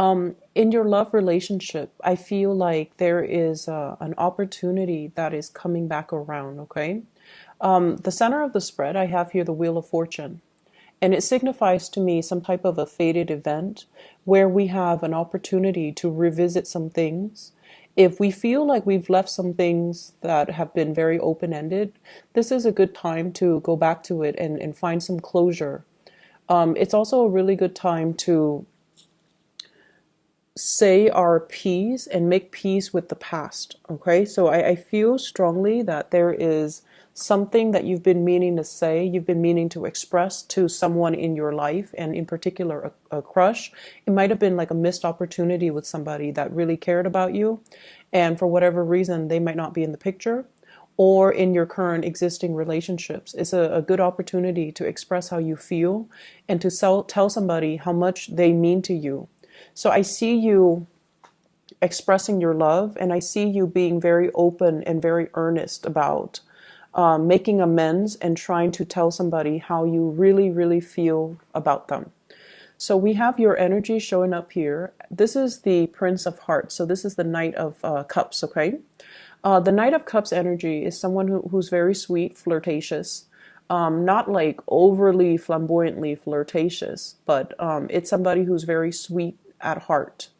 In your love relationship, I feel like there is an opportunity that is coming back around, okay? The center of the spread, I have here the Wheel of Fortune, and it signifies to me some type of a fated event where we have an opportunity to revisit some things. If we feel like we've left some things that have been very open-ended, this is a good time to go back to it and find some closure. It's also a really good time to say our piece and make peace with the past. Okay, so I feel strongly that there is something that you've been meaning to say, you've been meaning to express to someone in your life, and in particular a crush. It might have been like a missed opportunity with somebody that really cared about you, and for whatever reason they might not be in the picture, or in your current existing relationships. It's a good opportunity to express how you feel and to tell somebody how much they mean to you. So I see you expressing your love, and I see you being very open and very earnest about making amends and trying to tell somebody how you really, really feel about them. So we have your energy showing up here. This is the Prince of Hearts. So this is the Knight of Cups, okay? The Knight of Cups energy is someone who's very sweet, flirtatious, not like overly flamboyantly flirtatious, but it's somebody who's very sweet at heart.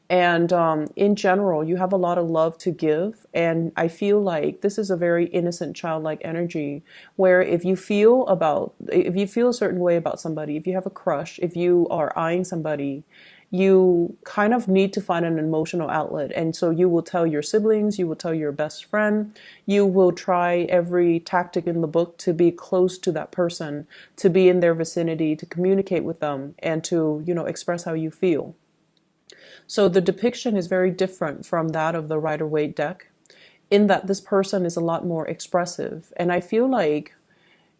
And in general, you have a lot of love to give. And I feel like this is a very innocent, childlike energy where if you feel a certain way about somebody, if you have a crush, if you are eyeing somebody, you kind of need to find an emotional outlet. And so you will tell your siblings, you will tell your best friend, you will try every tactic in the book to be close to that person, to be in their vicinity, to communicate with them, and to, express how you feel. So the depiction is very different from that of the Rider-Waite deck, in that this person is a lot more expressive. And I feel like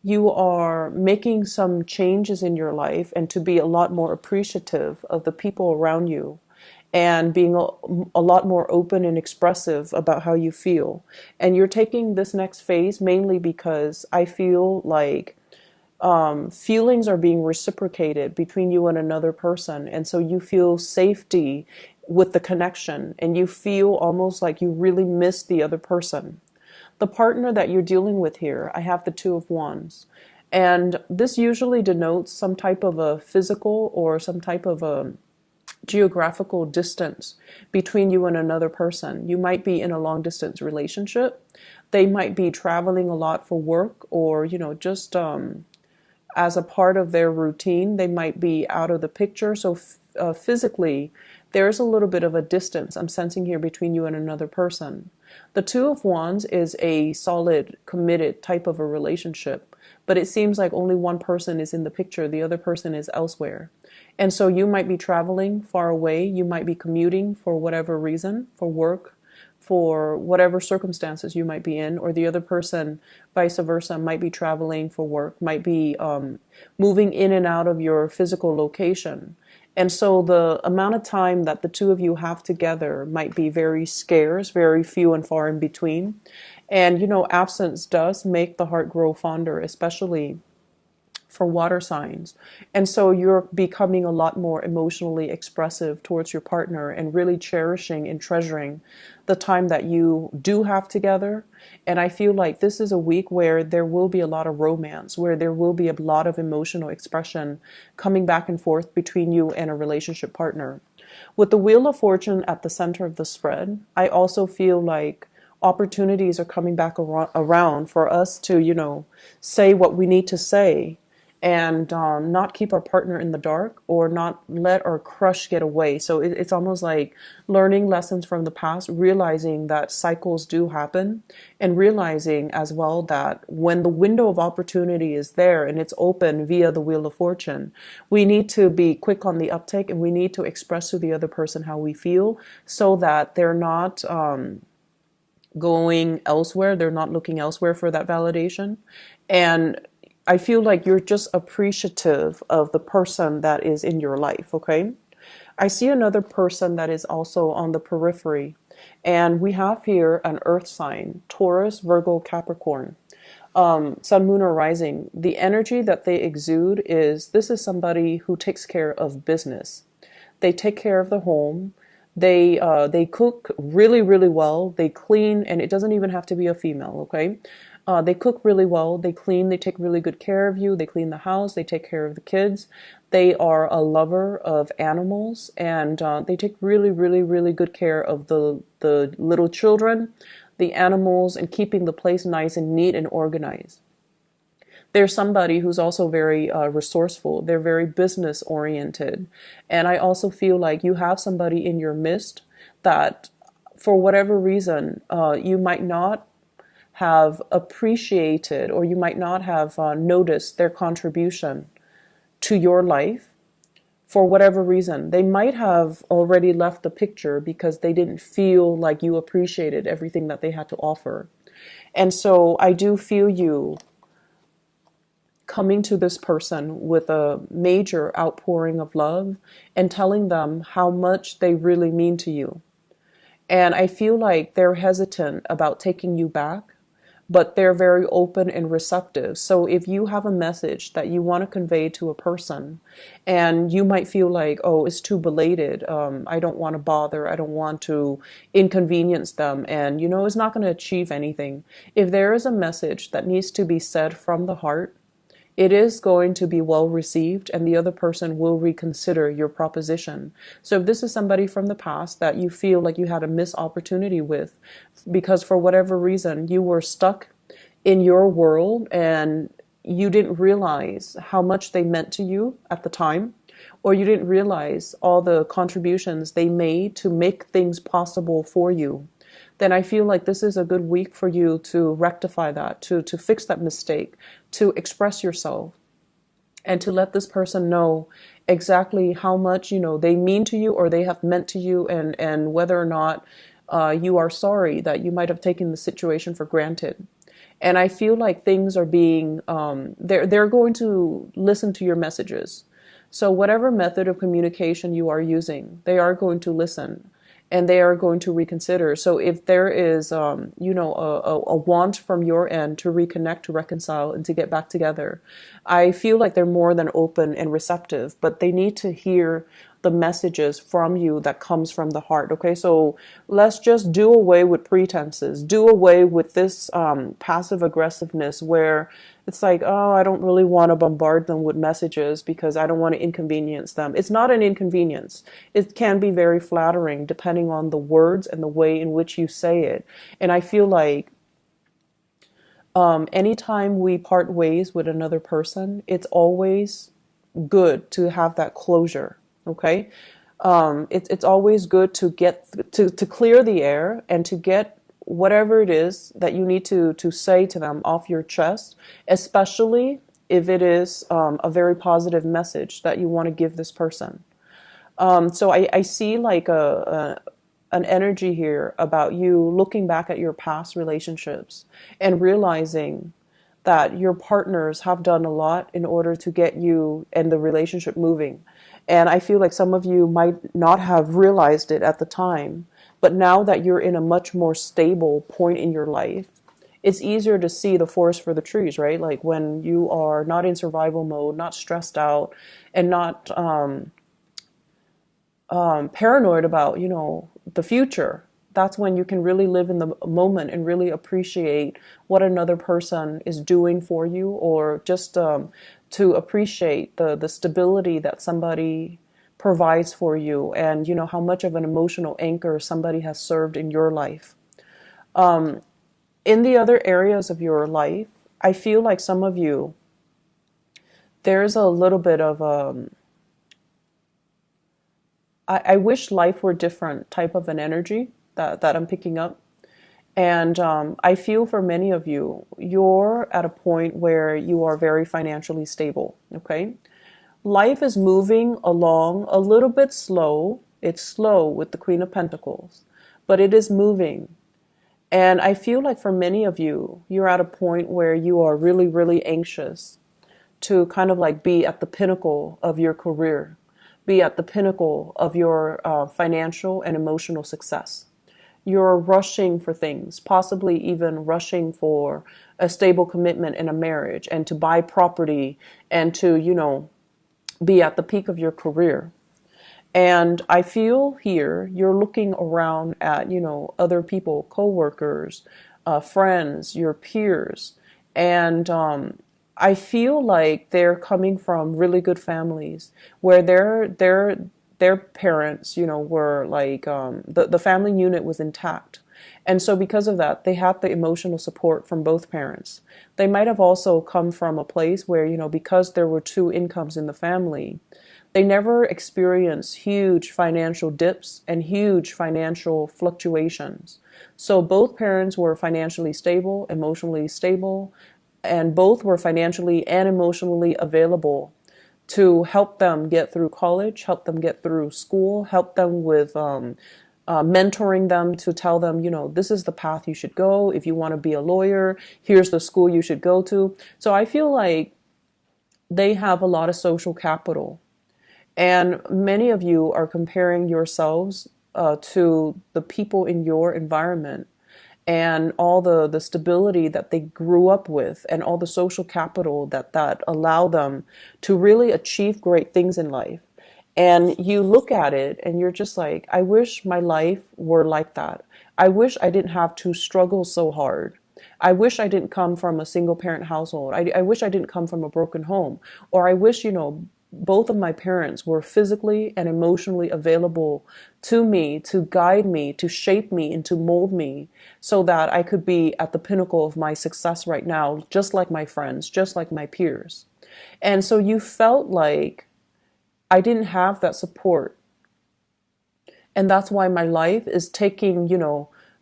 you are making some changes in your life and to be a lot more appreciative of the people around you and being a lot more open and expressive about how you feel. And you're taking this next phase mainly because I feel like feelings are being reciprocated between you and another person. And so you feel safety with the connection and you feel almost like you really miss the other person. The partner that you're dealing with here, I have the Two of Wands. And this usually denotes some type of a physical or some type of a geographical distance between you and another person. You might be in a long distance relationship. They might be traveling a lot for work or, just as a part of their routine. They might be out of the picture. So physically, there's a little bit of a distance I'm sensing here between you and another person. The Two of Wands is a solid, committed type of a relationship, but it seems like only one person is in the picture. The other person is elsewhere. And so you might be traveling far away. You might be commuting for whatever reason, for work, for whatever circumstances you might be in, or the other person, vice versa, might be traveling for work, might be moving in and out of your physical location. And so the amount of time that the two of you have together might be very scarce, very few and far in between. And, absence does make the heart grow fonder, especially for water signs. And so you're becoming a lot more emotionally expressive towards your partner and really cherishing and treasuring the time that you do have together. And I feel like this is a week where there will be a lot of romance, where there will be a lot of emotional expression coming back and forth between you and a relationship partner. With the Wheel of Fortune at the center of the spread, I also feel like opportunities are coming back around for us to, say what we need to say and not keep our partner in the dark or not let our crush get away. So it's almost like learning lessons from the past, realizing that cycles do happen, and realizing as well that when the window of opportunity is there and it's open via the Wheel of Fortune, we need to be quick on the uptake and we need to express to the other person how we feel so that they're not going elsewhere, they're not looking elsewhere for that validation. And I feel like you're just appreciative of the person that is in your life, okay? I see another person that is also on the periphery. And we have here an earth sign, Taurus, Virgo, Capricorn, sun, moon, or rising. The energy that they exude this is somebody who takes care of business. They take care of the home. They cook really, really well. They clean, and it doesn't even have to be a female, okay? They cook really well. They clean. They take really good care of you. They clean the house. They take care of the kids. They are a lover of animals, and they take really, really, really good care of the little children, the animals, and keeping the place nice and neat and organized. There's somebody who's also very resourceful. They're very business oriented. And I also feel like you have somebody in your midst that, for whatever reason, you might not have appreciated, or you might not have noticed their contribution to your life. For whatever reason, they might have already left the picture because they didn't feel like you appreciated everything that they had to offer. And so I do feel you coming to this person with a major outpouring of love and telling them how much they really mean to you. And I feel like they're hesitant about taking you back, but they're very open and receptive. So if you have a message that you want to convey to a person, and you might feel like, oh, it's too belated, I don't want to bother, I don't want to inconvenience them, and it's not going to achieve anything. If there is a message that needs to be said from the heart, it is going to be well received, and the other person will reconsider your proposition. So if this is somebody from the past that you feel like you had a missed opportunity with, because for whatever reason you were stuck in your world and you didn't realize how much they meant to you at the time, or you didn't realize all the contributions they made to make things possible for you, then I feel like this is a good week for you to rectify that, to fix that mistake, to express yourself, and to let this person know exactly how much, they mean to you or they have meant to you, and whether or not you are sorry that you might have taken the situation for granted. And I feel like things are being, they're going to listen to your messages. So whatever method of communication you are using, they are going to listen. And they are going to reconsider. So if there is, a want from your end to reconnect, to reconcile, and to get back together, I feel like they're more than open and receptive, but they need to hear the messages from you that comes from the heart. Okay, so let's just do away with pretenses, do away with this passive aggressiveness where it's like, oh, I don't really want to bombard them with messages because I don't want to inconvenience them. It's not an inconvenience. It can be very flattering depending on the words and the way in which you say it. And I feel like anytime we part ways with another person, it's always good to have that closure. Okay, it's always good to get to clear the air and to get whatever it is that you need to say to them off your chest, especially if it is a very positive message that you want to give this person. So I see like an energy here about you looking back at your past relationships and realizing that your partners have done a lot in order to get you and the relationship moving. And I feel like some of you might not have realized it at the time, but now that you're in a much more stable point in your life, it's easier to see the forest for the trees, right? Like when you are not in survival mode, not stressed out, and not paranoid about, the future. That's when you can really live in the moment and really appreciate what another person is doing for you, or just to appreciate the stability that somebody provides for you, and how much of an emotional anchor somebody has served in your life. In the other areas of your life, I feel like some of you, there's a little bit of I wish life were different type of an energy that I'm picking up. And I feel for many of you, you're at a point where you are very financially stable, okay? Life is moving along a little bit slow. It's slow with the Queen of Pentacles, but it is moving. And I feel like for many of you, you're at a point where you are really, really anxious to kind of like be at the pinnacle of your career, be at the pinnacle of your financial and emotional success. You're rushing for things, possibly even rushing for a stable commitment in a marriage, and to buy property, and to, be at the peak of your career. And I feel here you're looking around at, other people, coworkers, friends, your peers, and I feel like they're coming from really good families where their parents, were like the family unit was intact. And so because of that, they had the emotional support from both parents. They might have also come from a place where, because there were two incomes in the family, they never experienced huge financial dips and huge financial fluctuations. So both parents were financially stable, emotionally stable, and both were financially and emotionally available to help them get through college, help them get through school, help them with mentoring them to tell them, this is the path you should go. If you want to be a lawyer, here's the school you should go to. So I feel like they have a lot of social capital. And many of you are comparing yourselves to the people in your environment and all the stability that they grew up with and all the social capital that allow them to really achieve great things in life. And you look at it and you're just like, I wish my life were like that. I wish I didn't have to struggle so hard. I wish I didn't come from a single parent household. I wish I didn't come from a broken home. Or I wish, both of my parents were physically and emotionally available to me, to guide me, to shape me, and to mold me so that I could be at the pinnacle of my success right now, just like my friends, just like my peers. And so you felt like I didn't have that support. And that's why my life is taking,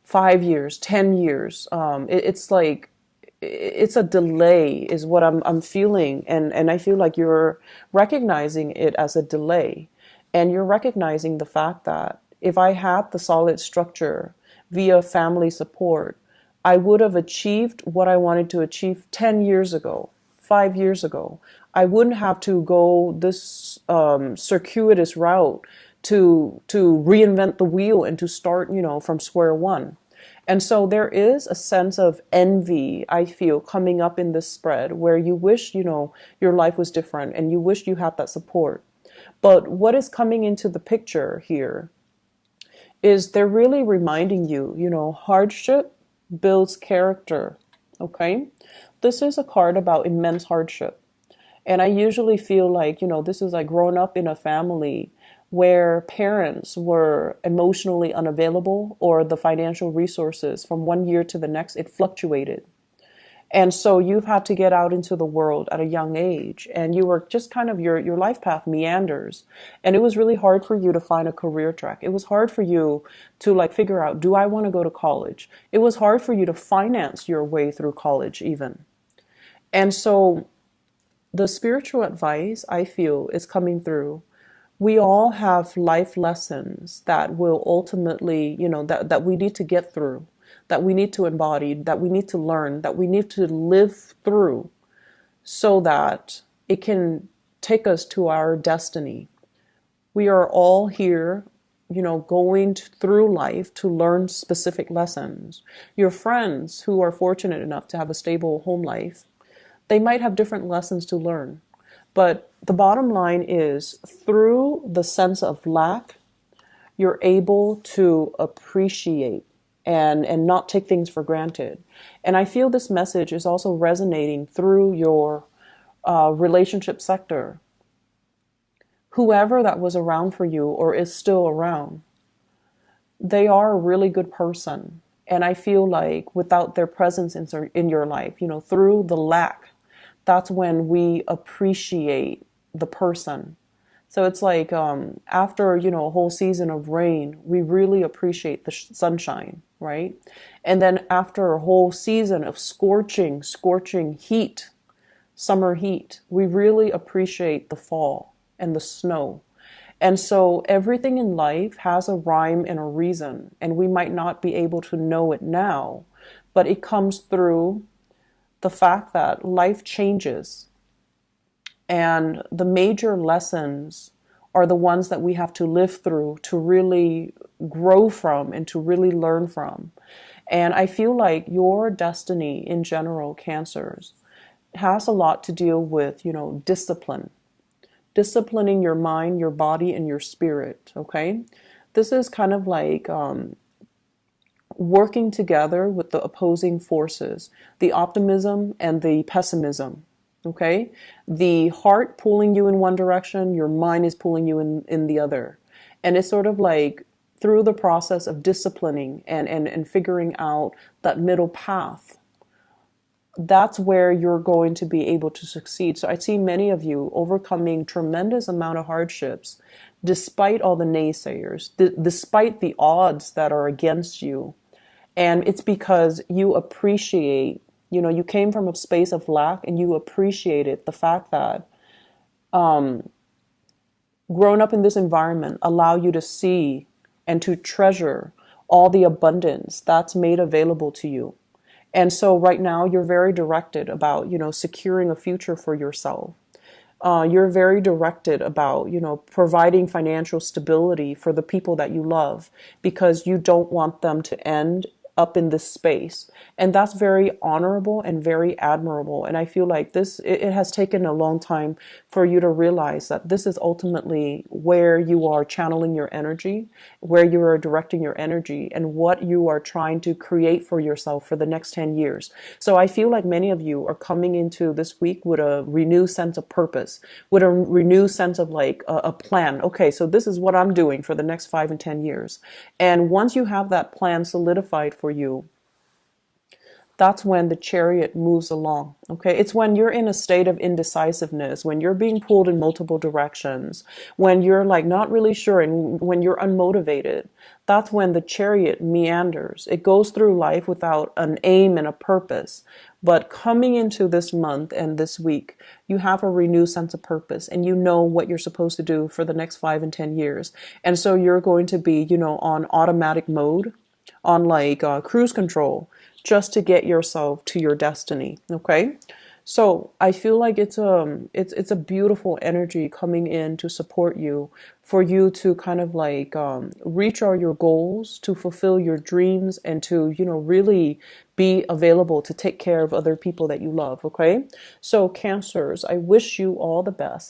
5 years, 10 years. It's like, it's a delay is what I'm feeling. And I feel like you're recognizing it as a delay. And you're recognizing the fact that if I had the solid structure via family support, I would have achieved what I wanted to achieve 10 years ago, 5 years ago. I wouldn't have to go this circuitous route to reinvent the wheel and to start, from square one. And so there is a sense of envy, I feel, coming up in this spread where you wish, your life was different and you wish you had that support. But what is coming into the picture here is they're really reminding you, hardship builds character. Okay? This is a card about immense hardship. And I usually feel like, this is like growing up in a family where parents were emotionally unavailable or the financial resources from one year to the next, it fluctuated. And so you've had to get out into the world at a young age and you were just kind of your life path meanders. And it was really hard for you to find a career track. It was hard for you to like figure out, do I want to go to college? It was hard for you to finance your way through college even. And so the spiritual advice I feel is coming through. We all have life lessons that will ultimately, that we need to get through, that we need to embody, that we need to learn, that we need to live through so that it can take us to our destiny. We are all here, going through life to learn specific lessons. Your friends who are fortunate enough to have a stable home life, they might have different lessons to learn. But the bottom line is through the sense of lack, you're able to appreciate and not take things for granted. And I feel this message is also resonating through your relationship sector. Whoever that was around for you or is still around, they are a really good person. And I feel like without their presence in your life, through the lack, that's when we appreciate the person. So it's like after, a whole season of rain, we really appreciate the sunshine, right? And then after a whole season of scorching heat, summer heat, we really appreciate the fall and the snow. And so everything in life has a rhyme and a reason, and we might not be able to know it now, but it comes through the fact that life changes and the major lessons are the ones that we have to live through to really grow from and to really learn from. And I feel like your destiny in general, Cancers, has a lot to deal with, discipline. disciplining your mind, your body, and your spirit. Okay, this is kind of like working together with the opposing forces, the optimism and the pessimism. Okay, the heart pulling you in one direction, your mind is pulling you in the other. And it's sort of like through the process of disciplining and figuring out that middle path, that's where you're going to be able to succeed. So I see many of you overcoming tremendous amount of hardships despite all the naysayers, despite the odds that are against you. And it's because you appreciate, you came from a space of lack and you appreciated the fact that growing up in this environment allow you to see and to treasure all the abundance that's made available to you. And so right now you're very directed about, securing a future for yourself. You're very directed about, providing financial stability for the people that you love because you don't want them to end up in this space. And that's very honorable and very admirable. And I feel like it has taken a long time for you to realize that this is ultimately where you are channeling your energy, where you are directing your energy, and what you are trying to create for yourself for the next 10 years. So I feel like many of you are coming into this week with a renewed sense of purpose, with a renewed sense of like a plan. Okay, so this is what I'm doing for the next 5 and 10 years. And once you have that plan solidified for you, that's when the chariot moves along. Okay, it's when you're in a state of indecisiveness, when you're being pulled in multiple directions, when you're like not really sure, and when you're unmotivated. That's when the chariot meanders. It goes through life without an aim and a purpose. But coming into this month and this week, you have a renewed sense of purpose and you know what you're supposed to do for the next 5 and 10 years. And so you're going to be, on automatic mode, on like cruise control, just to get yourself to your destiny. Okay, so I feel like it's a beautiful energy coming in to support you, for you to kind of like reach all your goals, to fulfill your dreams, and to really be available to take care of other people that you love. Okay, so Cancers, I wish you all the best.